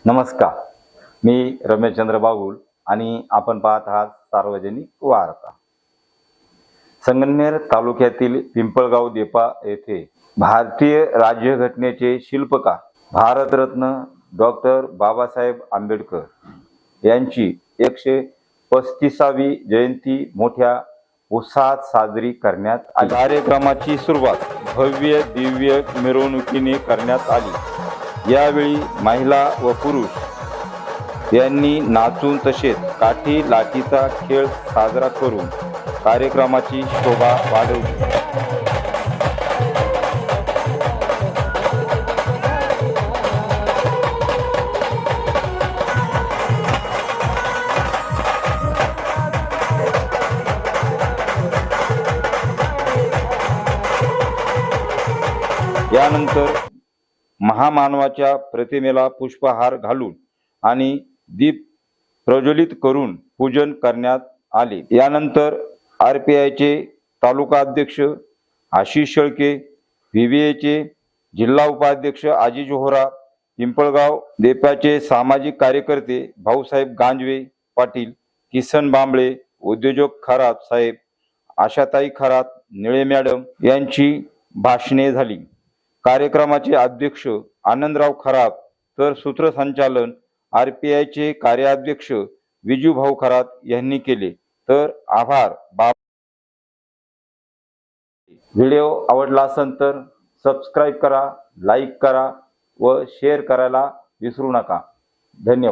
नमस्कार, मी रमेशचंद्र बागुल आणि आपण पाहत आहात सार्वजनिक वार्ता। संगमनेर तालुक्यातील पिंपळगाव देपा येथे भारतीय राज्यघटनेचे शिल्पकार भारतरत्न डॉक्टर बाबासाहेब आंबेडकर यांची 135वी जयंती मोठ्या उत्साहात साजरी करण्यात आली। कार्यक्रमाची सुरुवात भव्य दिव्य मिरवणुकीने करण्यात आली। यावेळी महिला व पुरुष यांनी नाचून तसेच काठी लाठीचा खेळ साजरा करून कार्यक्रमाची शोभा वाढवली। यानंतर महामानवाच्या प्रतिमेला पुष्पहार घालून आणि दीप प्रज्वलित करून पूजन करण्यात आले। यानंतर आरपीआयचे तालुका अध्यक्ष आशिष शेळके, व्हीव्हीएचे जिल्हा उपाध्यक्ष आजी जोहरा, पिंपळगाव देपाचे सामाजिक कार्यकर्ते भाऊसाहेब गांजवे पाटील, किसन बांबळे, उद्योजक खरात साहेब, आशाताई खरात, निळे मॅडम यांची भाषणे झाली। कार्यक्रमाचे अध्यक्ष आनंदराव खरात तर सूत्रसंचालन आरपीआयचे कार्याध्यक्ष विजूभाऊ खरात यांनी केले। तर आभार। व्हिडिओ आवडला असेल तर सबस्क्राइब करा, लाईक करा व शेअर करायला विसरू नका। धन्यवाद।